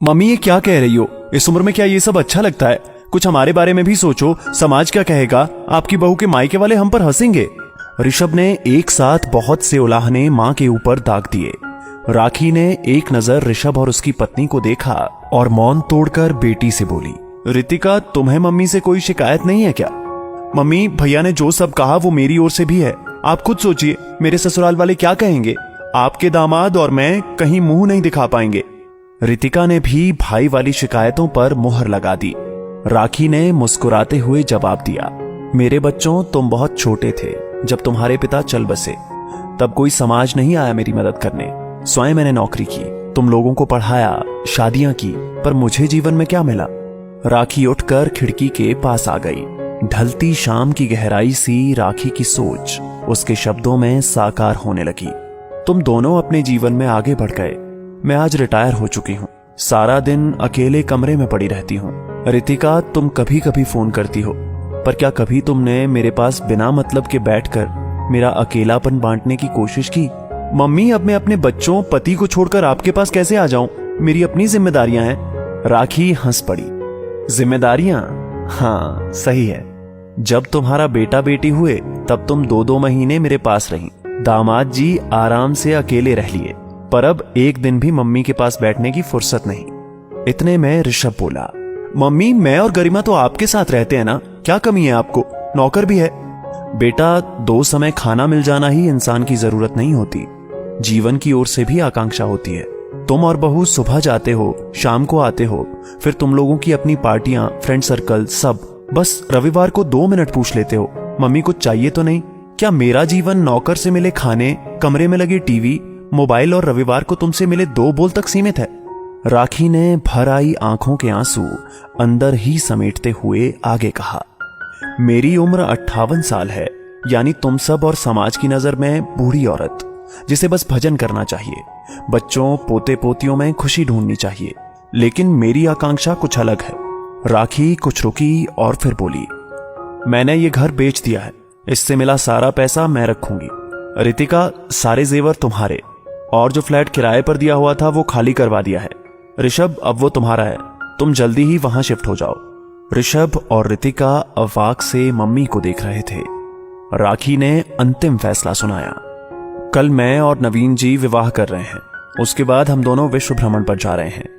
Mummy ये क्या कह रही हो? इस उम्र में क्या ये सब अच्छा लगता है? कुछ हमारे बारे में भी सोचो। समाज क्या कहेगा? आपकी बहू के मायके वाले हम पर हंसेंगे। ऋषभ ने एक साथ बहुत से उलाहने मां के ऊपर दाग दिए। राखी ने एक नजर ऋषभ और उसकी पत्नी को देखा और मौन तोड़कर बेटी से बोली, रितिका, तुम्हें मम्मी से कोई शिकायत नहीं है क्या? मम्मी, भैया ने जो सब कहा वो मेरी ओर से भी है। आप खुद सोचिए, मेरे ससुराल वाले क्या कहेंगे? आपके दामाद और मैं कहीं मुंह नहीं दिखा पाएंगे। रितिका ने भी भाई वाली शिकायतों पर मुहर लगा दी। राखी ने मुस्कुराते हुए जवाब दिया, मेरे बच्चों, तुम बहुत छोटे थे जब तुम्हारे पिता चल बसे। तब कोई समाज नहीं आया मेरी मदद करने। स्वयं मैंने नौकरी की, तुम लोगों को पढ़ाया, शादियां की, पर मुझे जीवन में क्या मिला? राखी उठकर खिड़की के पास आ गई। ढलती शाम की गहराई सी राखी की सोच उसके शब्दों में साकार होने लगी। तुम दोनों अपने जीवन में आगे बढ़ गए। मैं आज रिटायर हो चुकी हूँ। सारा दिन अकेले कमरे में पड़ी रहती हूँ। रितिका, तुम कभी कभी फोन करती हो, पर क्या कभी तुमने मेरे पास बिना मतलब के बैठकर मेरा अकेलापन बांटने की कोशिश की? मम्मी, अब मैं अपने बच्चों, पति को छोड़कर आपके पास कैसे आ जाऊं? मेरी अपनी जिम्मेदारियां हैं। राखी हंस पड़ी। जिम्मेदारियां? हाँ, सही है। जब तुम्हारा बेटा बेटी हुए तब तुम 2-2 महीने मेरे पास रही। दामाद जी आराम से अकेले रह लिए, पर अब एक दिन भी मम्मी के पास बैठने की फुर्सत नहीं। इतने में ऋषभ बोला, मम्मी, मैं और गरिमा तो आपके साथ रहते हैं ना, क्या कमी है आपको? नौकर भी है। बेटा, 2 समय खाना मिल जाना ही इंसान की जरूरत नहीं होती, जीवन की ओर से भी आकांक्षा होती है। तुम और बहू सुबह जाते हो, शाम को आते हो, फिर तुम लोगों की अपनी पार्टियां, फ्रेंड सर्कल, सब। बस रविवार को 2 मिनट पूछ लेते हो, मम्मी कुछ चाहिए तो नहीं? क्या मेरा जीवन नौकर से मिले खाने, कमरे में लगी टीवी, मोबाइल और रविवार को तुमसे मिले 2 बोल तक सीमित है? राखी ने भर आई आंखों के आंसू अंदर ही समेटते हुए आगे कहा, मेरी उम्र 58 साल है, यानी तुम सब और समाज की नजर में बूढ़ी औरत, जिसे बस भजन करना चाहिए, बच्चों पोते पोतियों में खुशी ढूंढनी चाहिए। लेकिन मेरी आकांक्षा कुछ अलग है। राखी कुछ रुकी और फिर बोली, मैंने ये घर बेच दिया है, इससे मिला सारा पैसा मैं रखूंगी। रितिका, सारे जेवर तुम्हारे, और जो फ्लैट किराए पर दिया हुआ था वो खाली करवा दिया है। ऋषभ, अब वो तुम्हारा है, तुम जल्दी ही वहां शिफ्ट हो जाओ। ऋषभ और रितिका अवाक से मम्मी को देख रहे थे। राखी ने अंतिम फैसला सुनाया, कल मैं और नवीन जी विवाह कर रहे हैं, उसके बाद हम दोनों विश्व भ्रमण पर जा रहे हैं।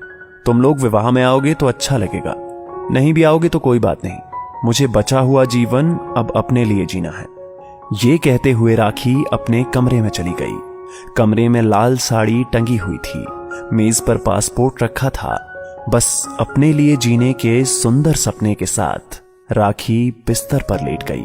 तुम लोग विवाह में आओगे तो अच्छा लगेगा, नहीं भी आओगे तो कोई बात नहीं। मुझे बचा हुआ जीवन अब अपने लिए जीना है। ये कहते हुए राखी अपने कमरे में चली गई। कमरे में लाल साड़ी टंगी हुई थी, मेज पर पासपोर्ट रखा था। बस अपने लिए जीने के सुंदर सपने के साथ राखी बिस्तर पर लेट गई।